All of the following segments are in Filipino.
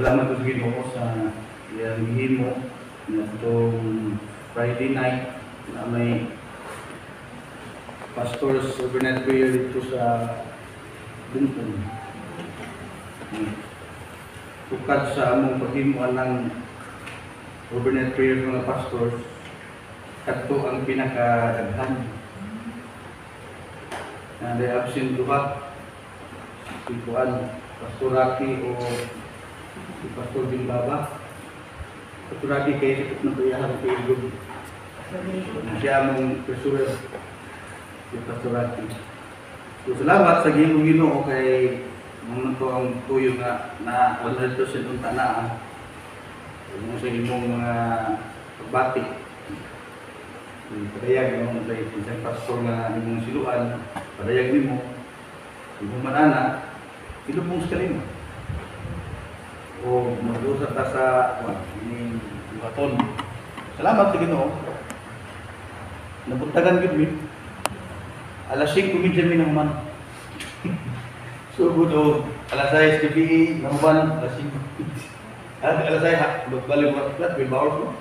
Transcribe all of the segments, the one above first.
salamat ko sa Ginoo sa iyang himo na itong Friday night na may pastors overnight prayer dito sa Bungkong. Tukad sa among paghimuan ng overnight prayer ng mga pastors, kadto ang pinakadaghan. Na they absent duha, si Pastor Rocky o si Pastor Bimbaba. Pastor Rocky kaya sikap ng payahan sa ilog. Siya mong treasurer, si Pastor Rocky. So salamat sa Ginoo kay mga to ang tuyo na 100% unta na yung sa imong mga pagbati. Padayag mo sa isang pastor na imong siluan, padayag nimo imong manana, ilubong sa kanimo. O mag-usap ta sa ining baton. Salamat sa Ginoo. Nabuntagan gid mi. Alas 5 medyo mi nang man. So good alas 6 gabi naman alas 5. Alas 6 balik flat bilbao ko.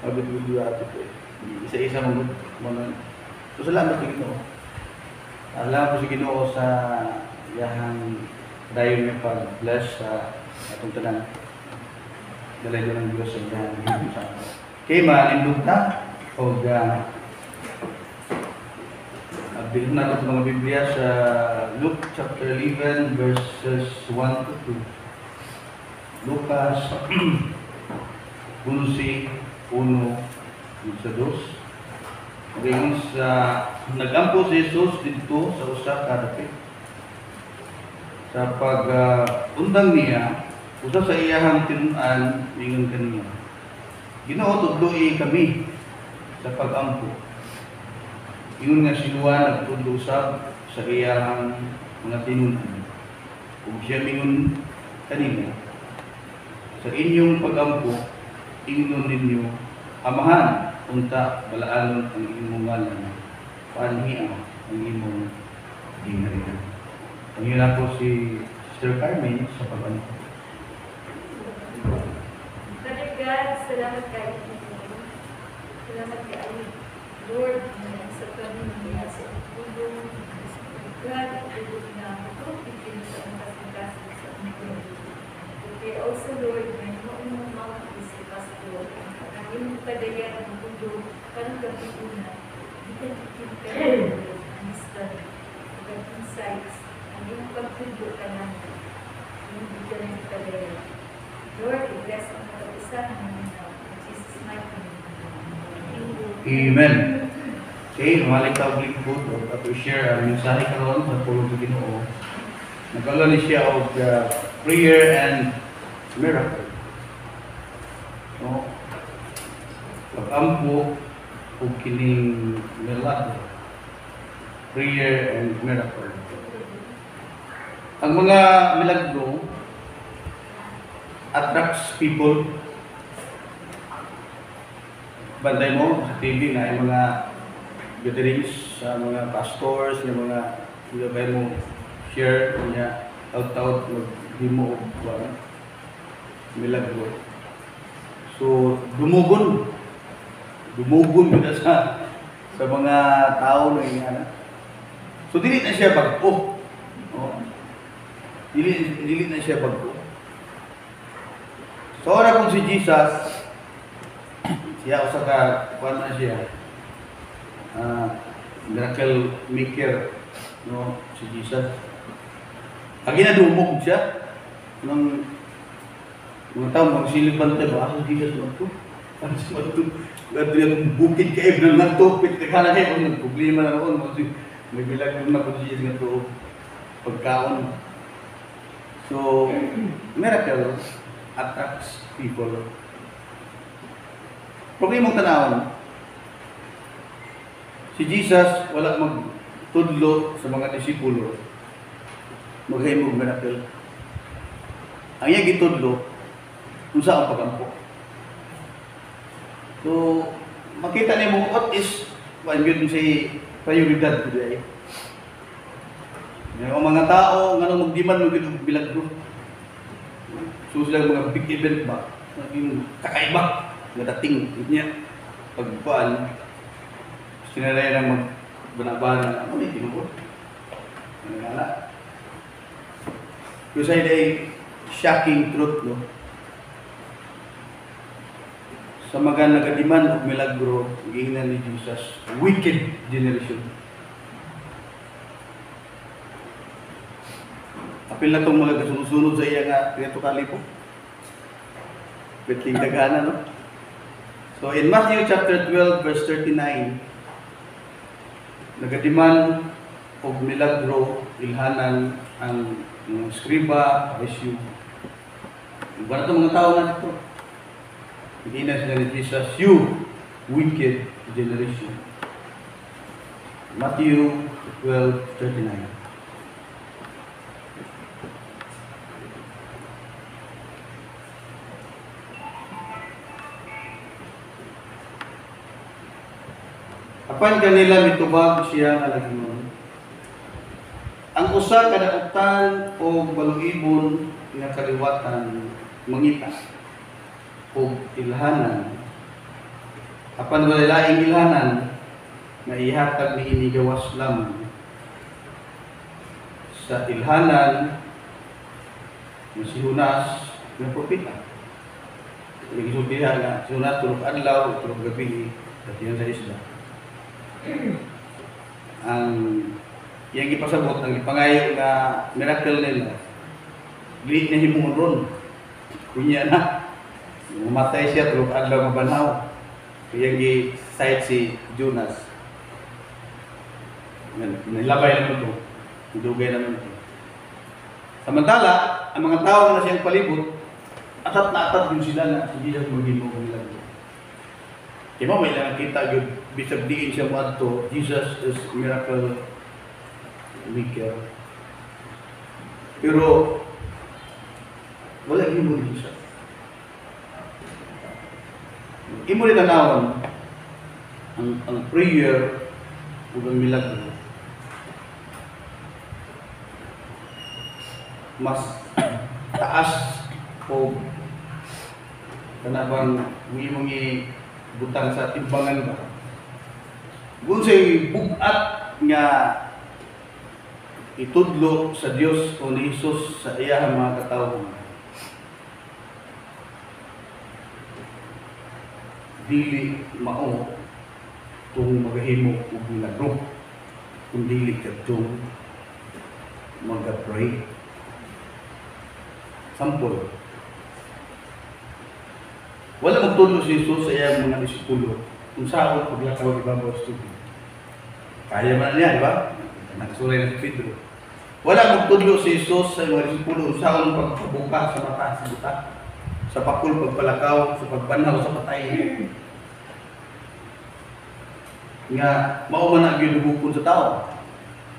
Abot dua ato. Isa-isa mo so salamat sa Ginoo. Alam ko sa Ginoo sa iyang dayon nga pag-bless sa atong tanan. Dalay do ng Dios sa iyang sa kay manindog ta og bilhin natin sa mga Biblia sa Luke chapter 11 verses 1 to 2. Lucas 11:1 sa 2. Ngayon sa nagampo si Jesus dito sa usa ka dapit. Sa pag-undang niya, usa sa iyahang tinun-an ingon kaniya. Ginoo tudloi kami sa pag-ampo. Ingon nga sinuwa nagtudlo-usab sa iyahang mga tinun-an. Ug siya mingon kanina, sa inyong pag-ampo, ingnon ninyo, amahan, unta, balaanon ang imong ngalan, panhiya ang imong dinarihan. Ang yun ako si Sister Carmen sa pag-ampo. Father God, salamat kayo. Salamat kayo, Lord, sa pamilya, sa tulong, God, tulong na ako, itin sa kasing-kasing sa mundo. Okay, also, Lord, may mga mga si Pastor, ang iyong padayan ng mundo, parang kapituna, di ka kayo, ang stand, ang insights, ang iyong pagtubo ka namin, yung bigyan ng padayan. Lord, bless ang mag-isa ng Jesus' mighty name. Amen. Okay, malik ka ulit po to share ang mensahe karon sa pulong sa Ginoo. Nagkaroon ni siya og prayer and miracle. So, pag-ampo o kining milagro. Prayer and miracle. Ang mga milagro attracts people. Banday mo sa TV na yung mga gatherings sa mga pastors, yung mga ilabay mo share niya out mag-himo o milagro. So, dumugon kita sa mga tao na ingana. So, dili na siya bago. Dili na siya bago. So, ora kung si Jesus, siya usa ka kuan na siya. Miracle maker, no, si Jesus. Agi na dumog siya nang mga tao magsilip bantay ba ako si Jesus magto. Ano si magto? Ladri ang bukid kay ibn na to, pit kana kay ang problema na ron mo si may bilag na ko si Jesus nga to pagkaon. So, miracle attracts people. Problema tanawon, si Jesus wala magtudlo sa mga disipulo maghimo og miracle. Ang iya gitudlo kung saan pagampo. So makita nimo what is gyud si prioridad today. Yung mga tao nga nang magdiman mo gyud og milagro. So sila mga big event ba? Yung kakaiba nga dating niya pagkuan sinalay na magbanabanan ano ni tinuod. Nagala. Yung sa day shocking truth no. Sa mga nagadiman og milagro giingnan ni Jesus wicked generation. Apil na itong mga kasunod-sunod sa iya nga pinatokali po. Pitling dagana, no? So, in Matthew chapter 12, verse 39, nagadiman o milagro, ilhanan ang mga skriba, resyu. Iba na itong mga tao na ito. Hindi na sila ni Jesus, you wicked generation. Matthew 12:39. Apan kanila mitubag siya nga lagimon. Ang usa kada utan o balugibon nga kaliwatan mangita o ilhanan. Apan walay laing ilhanan nga ihatag ni inigawas lamang sa ilhanan ni si Jonas ng propeta. Nagsultihan nga si Jonas tulog adlaw, tulog gabi, datihan sa isla. Ang iyang ipasabot, ang ipangayo nga miracle nila, liit na himungon ron. Kunya na. Mamatay siya, tulog adlaw mabanaw. Iyang i-cite si Jonas. Nilabay naman ito. Nidugay naman ito. Samantala, ang mga tao na siyang palibot, atat na atat din sila na hindi siya mag-imong nila. Kaya mo, may lang kita yun, bisag diin siya mo ato, Jesus is miracle maker. Pero, wala imo rin siya. Imo rin tanawan ang prayer o ang milagro. Mas taas o kanabang imong butang sa timbangan ba. Kung sa'y bugat nga itudlo sa Dios o ni Jesus sa iyang mga katawang, dili mao itong magahimo o milagro, kung dili ka itong mag-pray. Sample, wala magtulong si Jesus sa iyang mga disipulo kung saan paglakaw ng ibabaw sa tubig. Kaya man niya, di ba? Nagsulay na si Pedro. Wala magtulong si Jesus sa mga disipulo kung saan pagpabuka sa mata, sa buta, sa pakul, pagpalakaw, sa pagpanaw, sa patay. Nga, mauman ang ginubukon sa tao.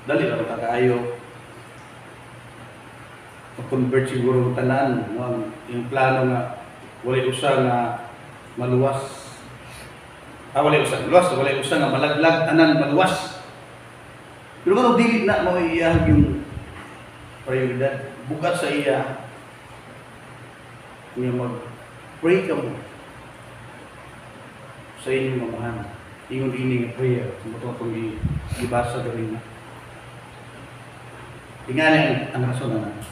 Dali lang kaayo. Mag-convert siguro ng tanan. Yung plano nga, walay usa nga maluwas. Walay usa nga malaglag, tanan, maluwas. Pero kung dili na maiiyahag yung prioridad, bukat sa iya, nga mag-pray ka mo sa inyong mamahan. Ingon ini nga prayer, sumutong itong ibasa gawin na. Tingnan ang rason na na.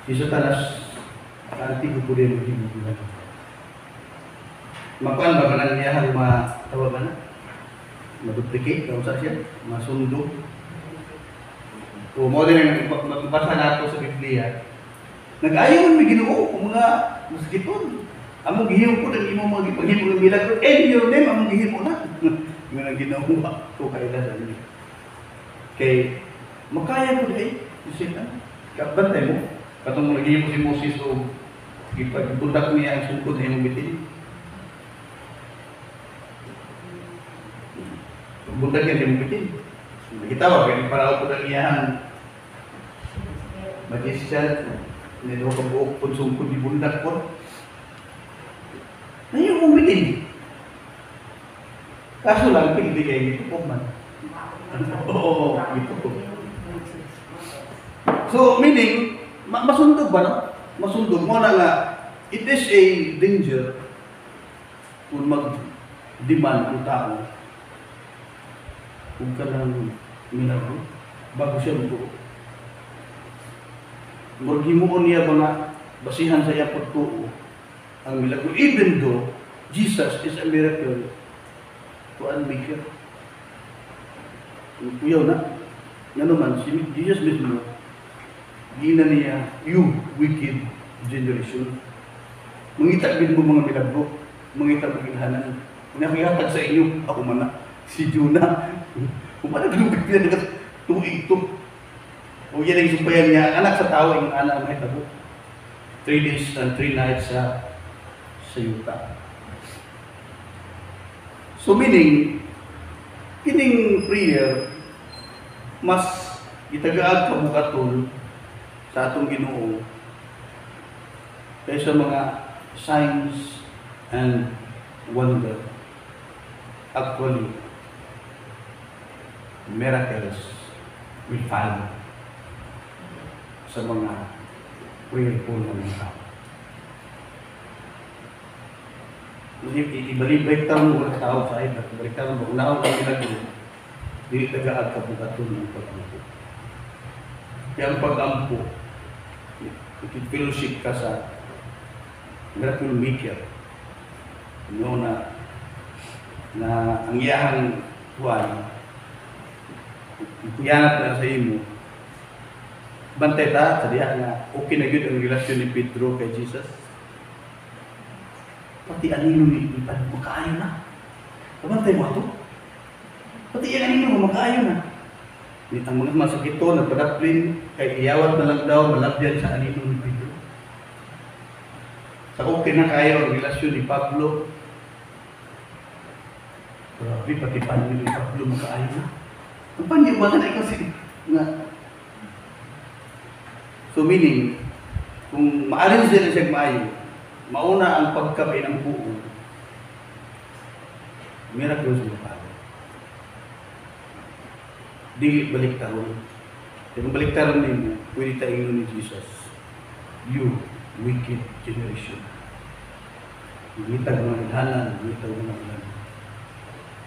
Si Satanas, kanti ko po rin mag-ibig. Makuan ba ka niya ang matawa ba na? Maduplicate, kung saan siya? Masundo. O mo din ang magbasa nato sa Biblia. Nag-ayaw may Ginoo kung mga maskiton. Among gihimo ko ng imong mga paghimo ng milagro. In your name, among gihimo na. Yung ang ginawa ko kaila sa inyo. Kay, makaya ko dahil. Isipan. Kabantay mo. Katong nagihimo si Moses o ipagbudak niya ang sungkod na imong bitin. Budak niya imong bitin. Nakitawa, kaya para ko ng iyahan. Magisiyan. Nito ka buok po sungkod di bundak po. Ngayon mong bitin. Kaso lang, hindi kayo dito po man. Oo, dito po. So, meaning, masundog ba, no? masundog mo na nga, it is a danger kung mag-demand ang tao kung ka ng milagro bago siya magtuo. Maghimuon niya ba nga basihan sa iya pagtuo ang milagro, even though Jesus is a miracle to unmaker. Kuyaw na, nga naman, si Jesus mismo, gina niya, you wicked generation. Mangitabin mo mga milagro, mangitabin mo ilhanan. Nakihatag sa inyo, ako man na, si Jonah. Kung paano ganun bigyan na tuig ito. O yan ang sumpayan niya, anak sa tao, yung anak ang mahitabo. 3 days and 3 nights sa yuta. So meaning, kining prayer, mas itagaag kabukaton sa atong Ginoo kaysa mga signs and wonder. Actually, miracles will follow sa mga prayerful na mga tao. Ibalik tayo mo ng tao sa iba, ibalik tayo mo, unaw ang ginagawa, hindi tagaag kabukaton ng pag-ampo. Kaya ang pag-ampo, ikipilosip ka sa miracle maker. No, na ang iyahang buwan, iyanap na sa imo, bantay ta, sa diya nga, okay na yun ang relasyon ni Pedro kay Jesus. Pati anino ni Ipan, makaayo na. Kabantay mo ito? Pati yan anino, makaayo na. Ang mga masakit ito, nagpadaplin, kay iyawat na lang daw, malabyan sa anino ni Pedro. Sa okay na kayo ang relasyon ni Pablo, grabe, pati paano ni Pablo makaayo na. Ang paniwanan ay kasi nga. So meaning, kung maaring sila siya maayo, mauna ang pagkape ng buo, miracles will follow. Di baliktaron. Kung baliktaron din mo, pwede tayo ni Jesus. You, wicked generation. Ngitag mga ilhanan, ngitag mga ilhanan.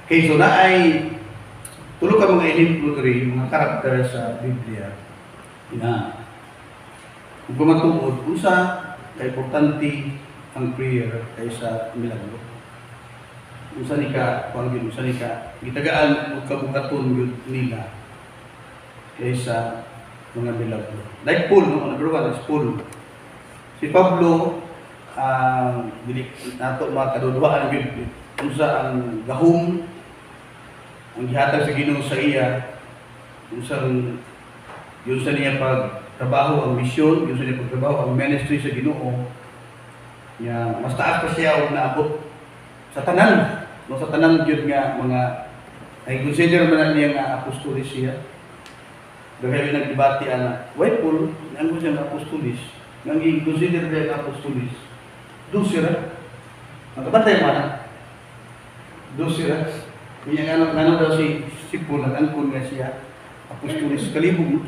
Okay, so na ay tulog ka mga exemplary, mga karakter sa Biblia na kung kumatuod, usa ka-importante ang prayer kaysa milagro. Usa ni ka, usa ni ka, gitagaan o kabukaton yun nila kaysa mga milagro. Like Paul, no? Number 1 is Paul. Si Pablo, nato mga kadudwaan yun, usa ang gahom, ang gihatag sa Ginoo sa iya, yun sa niya pagtrabaho ang misyon, yun sa niya pagtrabaho ang ministry sa Ginoo, niya mas taas pa siya o naabot sa tanan, no, sa tanan yun nga mga ay consider man niya nga apostolis siya. Dahil nagdebate ana, why Paul, ang siya nga apostolis, nang i-consider niya nga apostolis, doon sila, ang kabantay mo na, doon sila. Kaya nga daw si Paul, nag-angkon nga siya, apostolis, kalibog.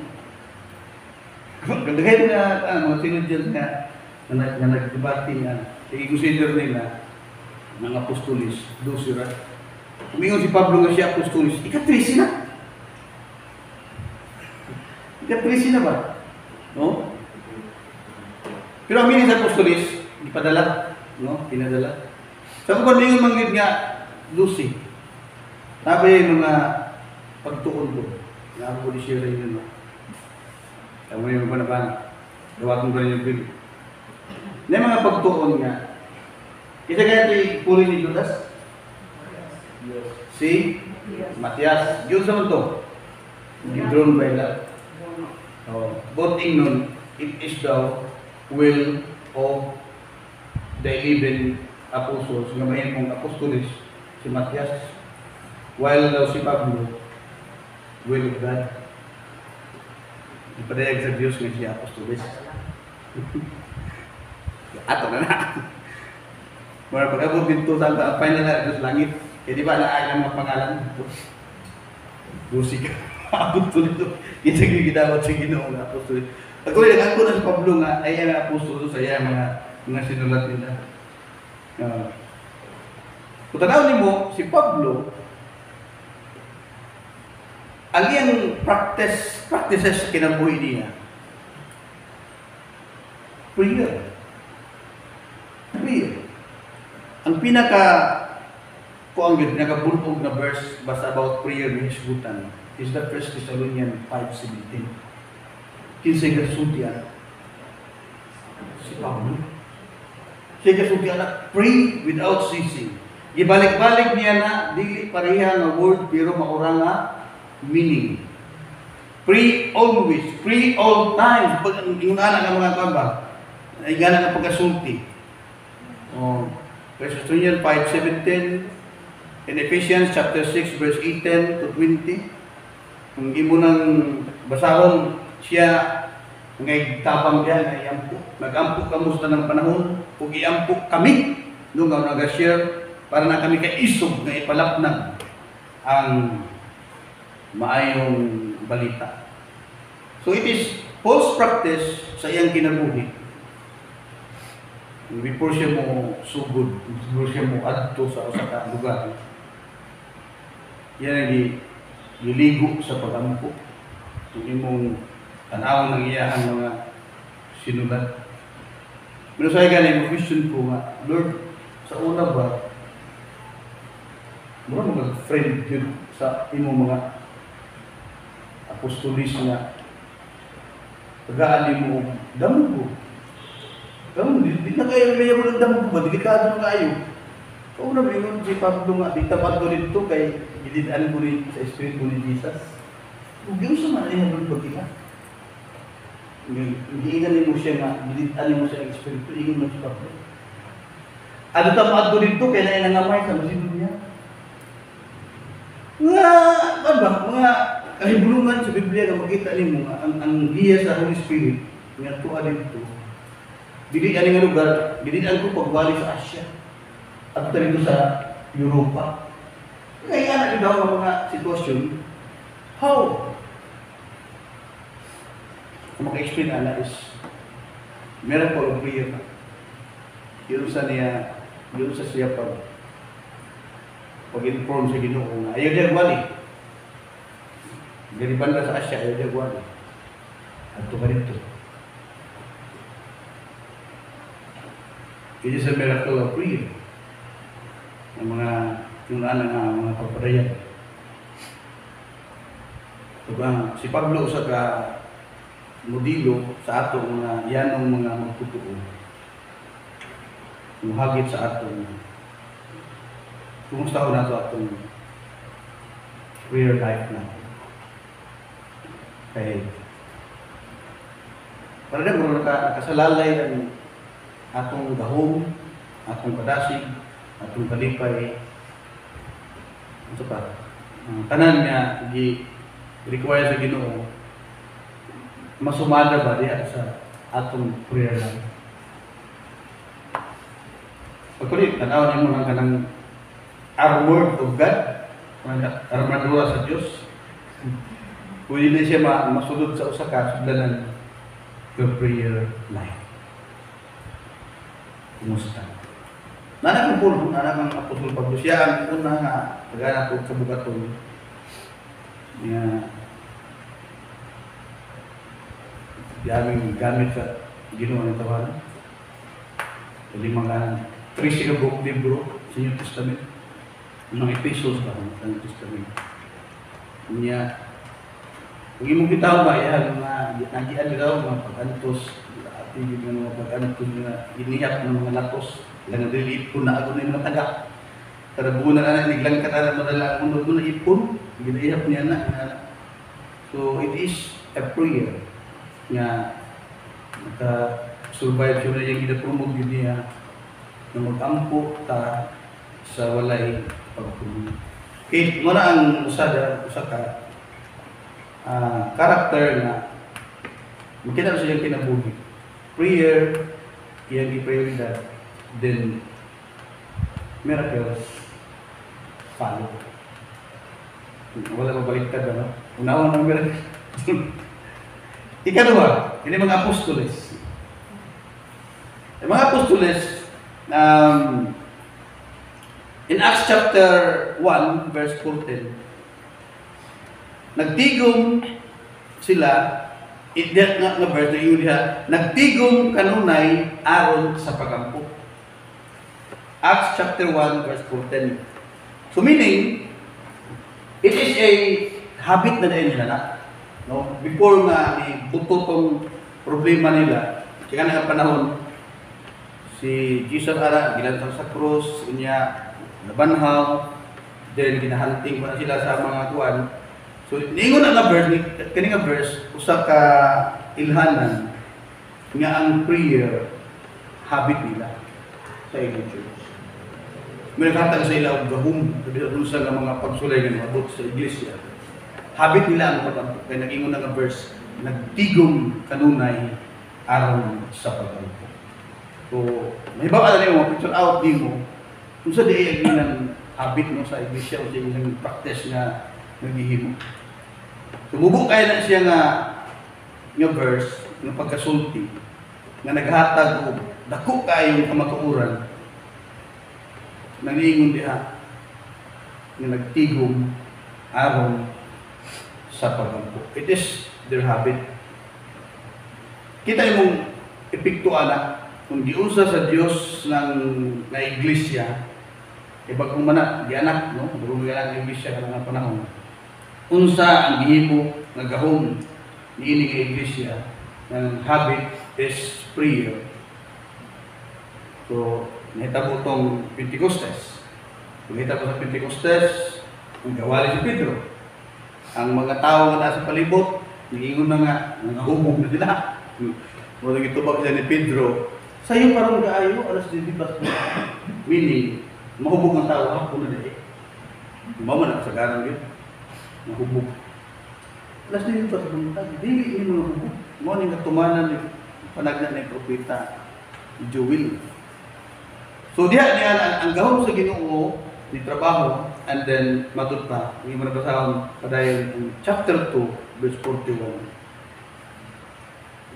Kandagay na mga sinod dyan na nag-debate nga, i-consider nila ng apostolis, doon sila. Kumingon si Pablo nga siya apostolis, ika-13 na. Ika-13 na ba? No? Pero ang meaning sa apostolis, ipadala, no? Pinadala. Sa kung kumingon manggit nga, Lucy. Sabi mga pagtuon ko, nakapuli siya rin yun. Tama yung mga naban, gawakong ko rin yung Bible. Na mga pagtuon nga, isa kaya ito puri ni Judas? Si Matias. Yun sa to. Gidron by love. Both nun, it is the will of the 11 apostles, nga mahin mong apostolis, si Matias. While daw si Pablo, will of God. Ipadayag sa Diyos nga siya apostolis. Ato na na. Mara pag-abot dito sa final na sa langit. Eh di ba naayang mga pangalan? Lucy ka. Abot to dito. Kita yung gidawat sa Ginoo nga apostolis. Ako rin, ako na si Pablo nga, ay ang apostol sa iya, mga sinulat nila. Kung tanawin mo, si Pablo, ang iyang practices sa kinabuhi niya, prayer. Prayer. Ang pinakabulog na verse basta about prayer ni Hisbutan is the 1 Thessalonians 5:17. Kinsay gasultian si Pablo. Siya gasultian na pray without ceasing. Ibalik-balik niya na dili pareha nga word pero maura nga meaning. Pray always, pray all times. Pag yung anak ng mga kamba, ay gana ng pagkasulti. 1 Thessalonians 5:17 in Ephesians chapter 6 verse 18 to 20. Kung imo nang basahon siya ngay tabang diyan ay ampo. Nag-ampo kamusta ng panahon ug iampo kami nung nag-share para na kami kay isog nga ipalapnag ang maayong balita. So it is Paul's practice sa iyang kinabuhi. Before siya mo sugod, before siya mo adto sa usa ka lugar, yan ang giligo sa pagampo. Yung imong tanawon ng iyahang mga sinulat. Pero sa galing, question ko nga, Lord, sa una ba, mura mga friend yun sa imong mga apostolis nga pag-aali mo, damo ko. Damo, di na kayo may mo ng damo ko ba? Delikado na kayo. Kung na bingon si Pablo nga, di tapat ko nito kay gilidan ko rin sa Espiritu ni Jesus. Kung yun sa mga ihabang pagkila. Hindi inganin mo siya nga, gilidan mo siya ang Espiritu, ingon mo si Pablo. Ano tapat ko nito kay na inangamay sa masidod niya. Mga kahibulungan sa Biblia na makita nimo ang giya sa Holy Spirit nga tuwa dito. Dili ani nga lugar, dili ko pagbalik sa Asia at dito sa Europa. Kaya na daw ang mga sitwasyon. How? Ang maka-explain ana is miracle of prayer. Yun sa siya pag-inform sa Ginoo nga ayaw niya gwali. Dari banda sa Asya, ayaw niya gwali. At ito ka dito. It is a miracle of prayer. Ang mga mga papadayan. Diba, si Pablo sa ka modelo sa ato mga yanong mga magtutuo. Muhagit sa atong kumusta ko na ito atong prayer life na. Kaya para na kung nakasalalay ang atong gahom, atong kadasig, atong kalipay, ito pa, tanan niya require sa Ginoo masumada ba diya sa atong prayer life. Pagkulit, tanaw niyo mo ng kanang armor of God, armadura sa Diyos. Pwede na siya masulod sa usa ka sudlanan your prayer life. Kumusta? Nanak ko po, nanak ang Apostol Pablo. Siya ang una nga pagana ko sa bugaton niya aming gamit sa Ginoo ng tawanan. Limang 3 book libro sa New Testament. Mga epistles ba sa New Testament. Niya, kung imong bitaw ba, yan, nagian daw mga pag-antos, at yung mga pag-antos na inihap ng mga latos, lang nalilip ko na ako na yung mga taga. Karabunan na niglang katala madala ang mundo na ipon, ginihap niya na. So it is a prayer nga naka-survive siya na yung ginapromog yun niya na mag-ampo ta sa walay pagpunin. Okay, muna ang usa ka karakter na makita sa iyang kinabuhi. Prayer, iyang i-prioridad, then miracles follow. Wala mabaliktad, ano? Unawan ng miracle. Ikaduha, ini mga apostoles. Yung mga apostoles, in Acts chapter 1, verse 14, nagtigom sila, that nga verse na yun diha, nagtigom kanunay aron sa pagampo. Acts chapter 1, verse 14. So meaning, it is a habit na dahil nila na. No? Before nga ibuto tong problema nila, kaya nga panahon, si Jesus ara ginantang sa krus, niya nabanhaw, then ginahanting pa sila sa mga kuwan. So ningon nga verse, kani nga verse usa ka ilhanan nga ang prayer habit nila sa ilang church. May nakatag sa ilaw gahum, sabi sa mga pagsulay ng abot sa iglesia. Habit nila ang pagampo. Kaya nag-ingon nga verse, nagtigom kanunay aron sa pagampo. So, mahibawa na rin mo, picture out din mo, kung sa di ay ng habit mo sa iglesia o sa ilang practice na naghihimo. Sumubok kaya na siya nga verse, ng pagkasulti, nga naghatag o dako kayong kamatuuran, nangingon diha nga nagtigom aron sa pagampo. It is their habit. Kita imong epektuan na kung giusa sa Dios ng na iglesia, bagong mana gianak no, bagong gianak iglesia kanang panahon. Unsa ang gihimo nga gahom niini nga iglesia ng habit is prayer. So, nahitabo itong Pentecostes. Kung nahitabo sa Pentecostes, ang gawali si Pedro. Ang mga tao na nasa palibot, nagingon na nga, nangahubog na sila. Mula gitubag sila ni Pedro, sa'yo parang gaayo, alas 10 plus. Meaning, mahubog ang tao, hapon na dahil. Mama na kasagaran yun. Mahubog. Alas 10 plus, dili ni mga hubog. Mga nang katumanan yung panagna ng propeta Joel. So diya ang gahom sa Ginoo ni trabaho, and then matud pa ni mo nabasahon padayon in chapter 2 verse 41.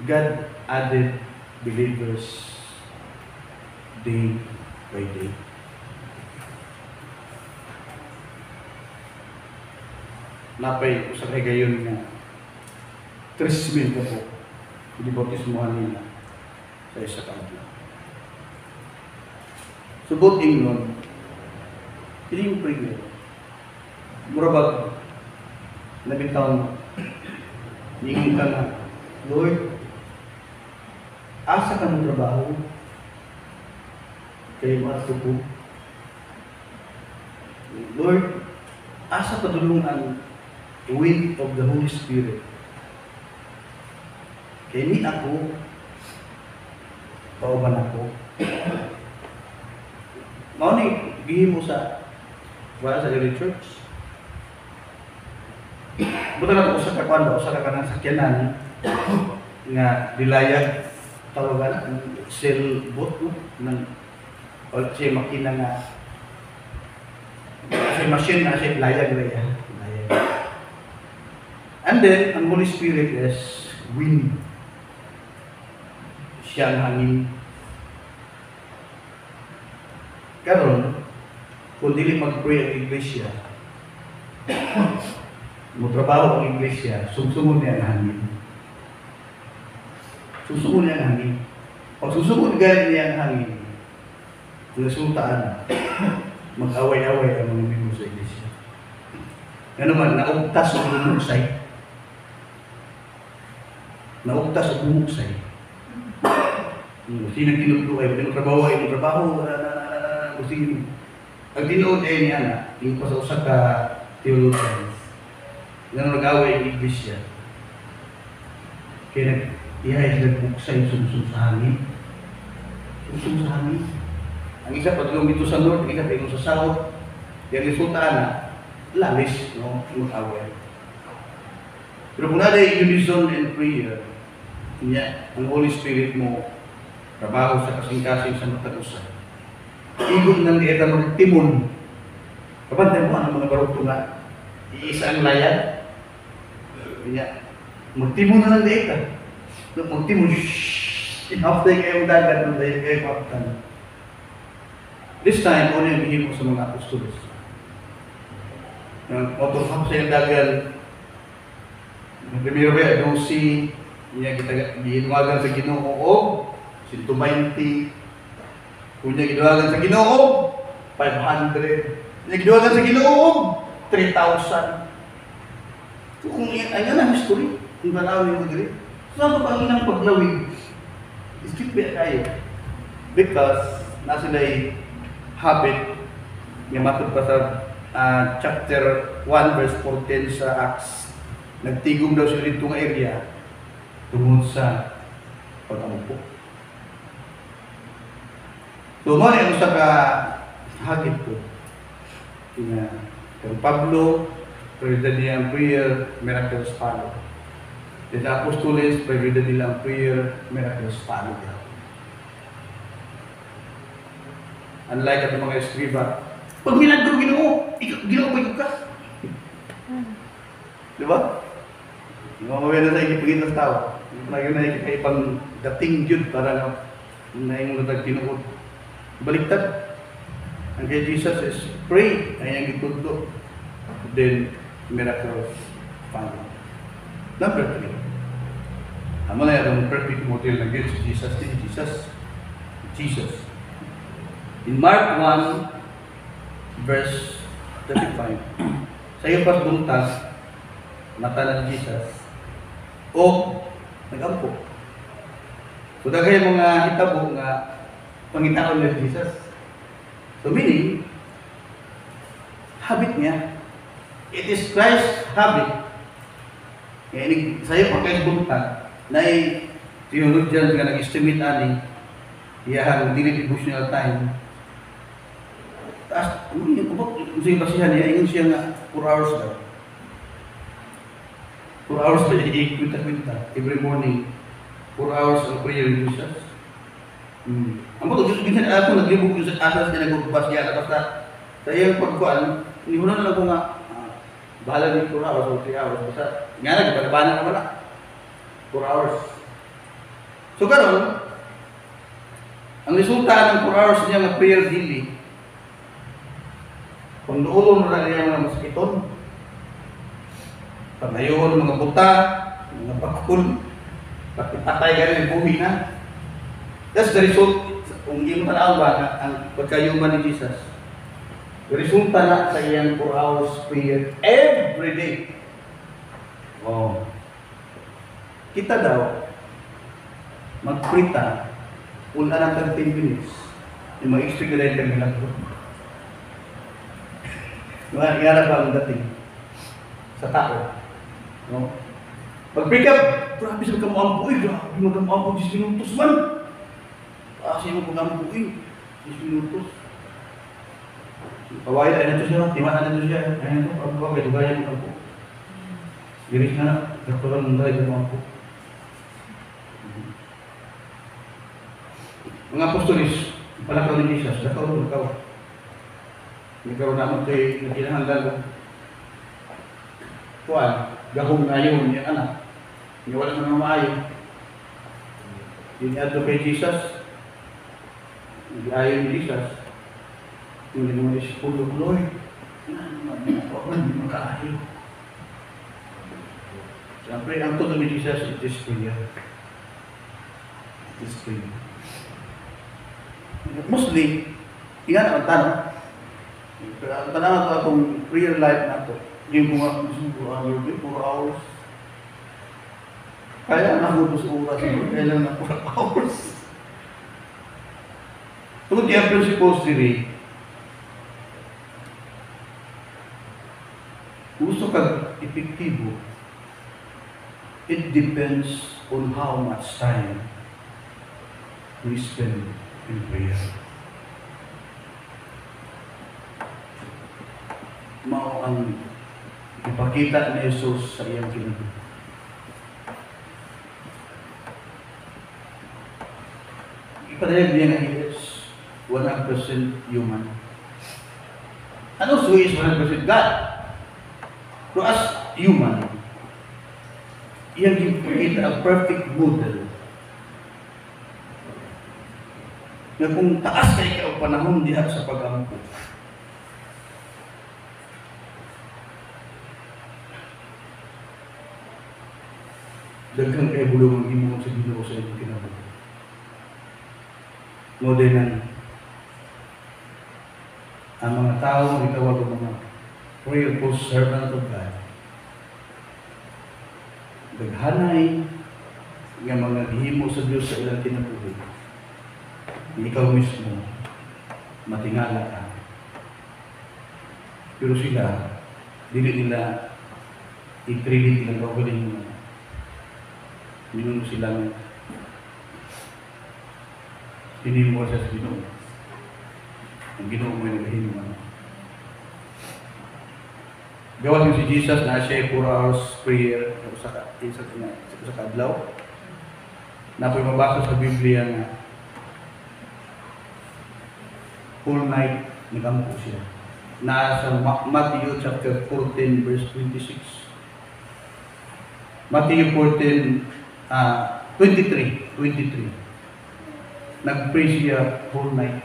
God added believers day by day. Napay usa kay gayon nga 3,000 ka po di bautismohan nila sa isa ka adlaw. Subot ingnon, hindi yung prayer. Murabag, nabitaw mo, hingin ka na, Lord, asa ka ng trabaho, kayo matupo. Lord, asa padulong ang wind of the Holy Spirit. Kaya ni ako, pauban ako. Mao ni gihimo sa wala sa daily church. Buta na usa ka kwan ba, usa ka kanang sakyanan nga dilayag tawagan ang sailboat no nang wala siya makina nga sa machine na siya layag. And then ang Holy Spirit is wind. Siya ang hangin. Karon, kung dili mag-pray ang iglesia, magtrabaho ang iglesia, susunod niya ang hangin. Susunod niya ang hangin. Pag susunod galing niya ang hangin, resultaan, mag-away-away ang mga membro sa iglesia. Nga naman, naugtas ang bumuksay. Naugtas ang bumuksay. Sinang tinutluay, trabaho ay trabaho, sige. Ang tinuod ay niya na, yung pa sa usa ka theologian, nga nag-away ang iglesia. Kaya ihay sila buksay sumusong sa hangin. Sumusong sa hangin. Ang isa patulong dito sa north, ang isa patulong sa south. Yung resulta na, lalis, no? Mag-away. Pero kung nada yung unison and prayer, niya, ang Holy Spirit mo, trabaho sa kasing-kasing sa matag-usa. Igon ng dieta mo timon. Kapantay mo ang mga barokto nga iisa ang layag. Kanya, Magtimo na lang dahil ka. Magtimo, shhh! After kayo dagat, dahil kayo kapatan. This time, ano yung bigay mo sa mga apostolos? Matulhap sa yung dagat, primero ba, dosi, niya kita ginuwagan sa Ginoo, 120, kung niya ginuwagan sa Ginoo, 500, niya ginuwagan sa Ginoo, 3,000. So kung ano na history, kung panahon yung diri, saan pa ang inang paglawig? Skip ba kayo? Because nasa sila'y habit, yung matod pa sa chapter 1 verse 14 sa Acts, nagtigom daw siya rito ng area tungod sa pag-amupo. So, mo na yung sa hagit ko. Kung Pablo, pwede niya ang prayer, miracles follow. The Apostoles, pwede nila ang prayer, miracles follow. Unlike at mga eskriba, pag milagro Ginoo, Ginoo ba ka? Di ba? Yung mga mawala na ikipagin ng tao, yung mga na ikikaipang dating yun para na yung natag Ginoo. Baliktad. Ang kay Jesus is pray, ay ang itudlo. Then, miracles follow. Number 3. Amo na yung perfect model na gid si Jesus din. Jesus. In Mark 1, verse 35, sa iyo pas buntas, mata ng Jesus, o nag-ampo. So, dagay mga hitabo nga pangitaon ng Jesus. So, meaning, habit niya. It is Christ's habit. Kaya sa'yo pa kayo buntan, na theologian nga nag-estimate ani, iyahang dili devotional time. Taas, yung sige basihan niya, ingon siya nga 4 hours daw. 4 hours ba niya, ikwita-kwita, every morning, 4 hours of prayer in Jesus. Ang mga minsan ako naglibog yung sa asas niya nagbugbas niya, basta sa iyang pagkuhan, hindi mo na lang ko nga, bahala din 4 hours o 3 hours, basta nga nagpagabana naman na, 4 hours. So karon, ang resulta ng 4 hours niya ng prayer daily, kung doon mo na niya mga maskiton, panayon, mga buta, mga bakul, patay ka rin, buhi na. That's the result, kung hindi mo talaang ba, ang pagkayuman ni Jesus, the resulta na sa iyang 4 hours prayer every day. Wow. Kita daw, magprita, una ng 30 minutes, yung mag-expect na rin kami lang po. Iharap ba ang dating sa tao? No? Pag-pick up, grabe sa magkamampo, grabe magkamampo, 10 minutos man. Kasi mo magkamampo, 10 minutos. Pawai na ito siya, timaan na ito siya. Ayan ito, pag may tugayan mo po. Giris na, nagtulang ng dahil mo po. Mga apostolis, palakaw ni Jesus, lakaw. Nagkaroon naman ito'y nagkinahanglan ko. Kuan, gahong na yun, yung anak. Yung wala na maayo. Yung ato kay Jesus, nag-ayon ni Jesus. Yung mga disipulo, Lord, huwag man makaayo. Siyempre, ang tuto ni Jesus is this prayer. This prayer. Mostly, iyan ang tanong. Ang tanong ito akong prayer life na ito. Yung mga 4 hours. Kaya nakutos oras. Kailan na 4 hours. Tungkol kaya principles diri, gusto kang epektibo, it depends on how much time we spend in prayer. Mao ang ipakita ni Jesus sa iyang kinabuhi. Ipadayag niya na he is 100% human. And also he is 100% God. So as human, iyang gipakita ang perfect model nga kung taas kay ka og panahon diha sa pag-ampo, daghang kay bulong ang imo sa Ginoo sa imong kinabuhi. Modern ang mga tao ang itawag ng mga prayer post servant of God. Daghanay nga mga gihimo sa Dios sa ilang kinabuhi. Ikaw mismo matingala ka. Pero sila dili nila i-credit ilang kaugaling mo. Minun silang hinimo sa Ginoo. Ang Ginoo mo yung nagahimo. Gawas mo si Jesus na siya 4 hours prayer sa kadlaw. Na po'y mabasa sa Biblia na full night nagampo siya. Nasa Matthew chapter 14 verse 26. Matthew 14, 23. Nag-pray siya full night.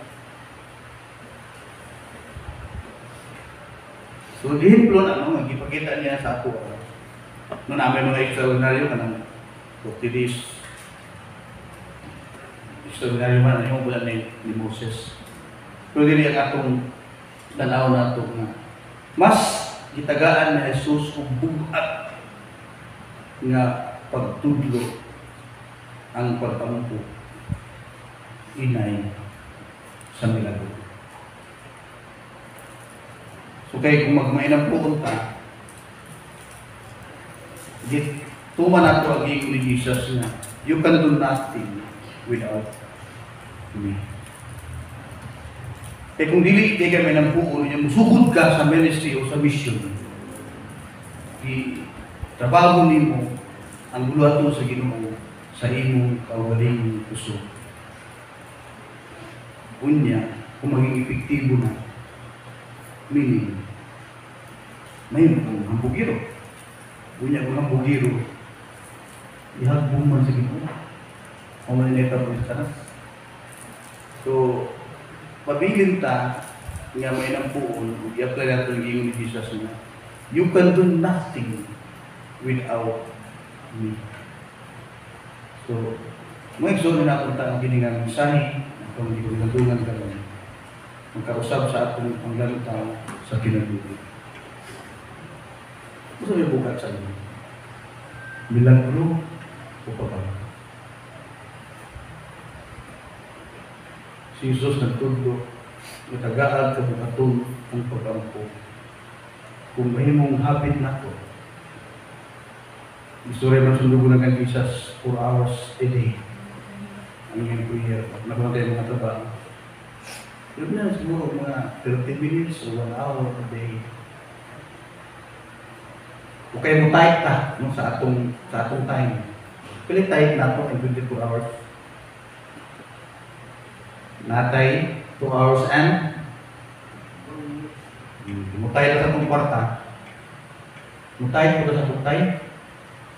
So, dihimplo na, no? Ipakita niya sa ako. No, namin mga extraordinaryo ka ng 40 days. Extraordinaryo man, yung bulan ni Moses. Pero dili ang atong tanaw na ito nga. Mas gitagaan ni Jesus kung bugat nga pagtudlo ang pagpampo inay sa milagro. So kaya kung magmainang puon ka, tuman nato ang ingon ni Jesus na you can do nothing without me. Kaya kung dili kaya may nang puon niya, musugod ka sa ministry o sa mission, trabaho nimo ang buluhaton sa Ginoo sa imong kaugaling puso. Unya, kung maging epektibo na, meaning, may kung hambugiro. Unya kung hambugiro, ihagbong man sa Ginoo. O manineta mo sa tanas. So, pabilin ta, nga may nampuon, i-apply natin yung ingon ni Jesus na, you can do nothing without me. So, mga exono na kung taong giningang mensahe, kung hindi ko nagdungan ka lang, magkausap sa atong panglalong tao sa kinabuhi. Gusto niyo bukat sa inyo? Milagro o pagkakas? Si Jesus nagtudlo, natagaan ka bukaton ang pag-ampo. Kung may mong habit na ito, gusto rin masundugo na kang Jesus 4 hours a day. Ang iyong prayer, nakunatay mga trabaho. Yun na siguro mga 30 minutes o 1 hour a day. O kaya mo tight ta no, sa atong time. Pili tight na ito in 24 hours. Natay 2 hours and mutay na sa itong kwarta. Mutay po sa mutay.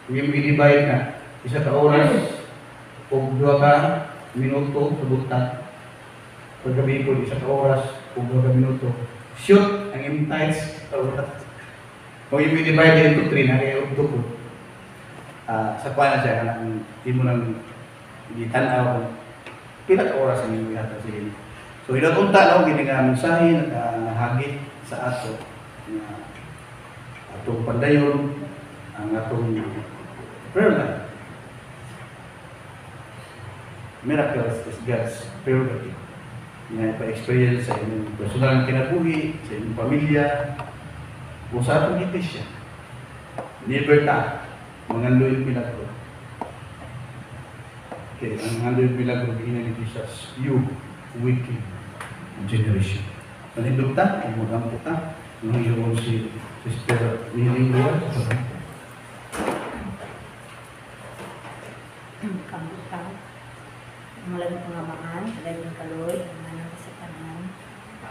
Kung yung i-divide na, 1 ka oras o 2 ka minuto sa butan. Paggabi po, 1 ka oras o 2 ka minuto. Shoot ang imong tights sa oras. Kung yung i-divide into 3, nagay o 2 po. Sa kwa na siya, hindi mo nang itanaw. Pila ka oras ang imong ihata siya. So, inatunta na, gini nga mensahe, nahagit sa ato. Atong pandayon, ang atong prayer life. Miracles is God's prerogative. Na ipa-experience sa inyong personal na kinabuhi, sa inyong pamilya, o sa atong iglesia. Never ta, mangandoy milagro. Okay, ang mangandoy milagro, gina ni Jesus, you, wicked generation. Manindog ta, ang magampo ta, nung yung si Sister Niling Lua, Kamutan, ang lagang pangamaan, lagang kaloy, ang manang kasakanan,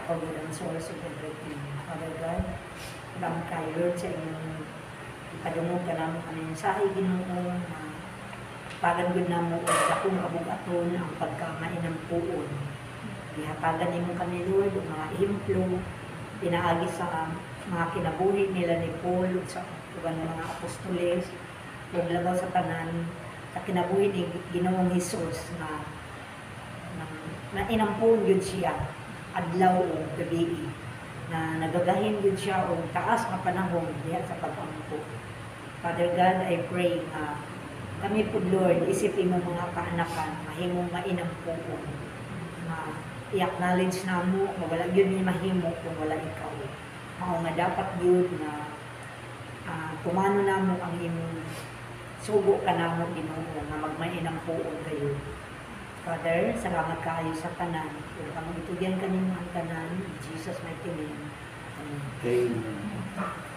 pagod ang source of everything. Father God, lang kayo sa inyong Ipadungog ka namo ang mensahe Ginoo na pagad na mo og dakong kabugaton ang pagkamainampuon. Gihatagan nimo kami Lord og mga ehemplo pinaagi sa mga kinabuhi nila ni Paul ug sa uban mga apostoles ug labaw sa tanan sa kinabuhi ni Ginoong Hesus na inampun yun siya adlaw o gabi na nagagahin yun siya o taas na panahon diha sa pag-ampo. Father God, I pray na kami po Lord, isipin mo mga kaanakan, mahimong mainampuon na i-acknowledge na mo na wala yun yung mahimo kung wala ikaw. Mao nga dapat yun na tumano na mo ang imong sugo ka na mo Ginoo na magmainampuon kayo. Father, salamat kaayo sa tanan. Kung kamang itugyan kanimo ang tanan, in Jesus' mighty name. Amen. Amen.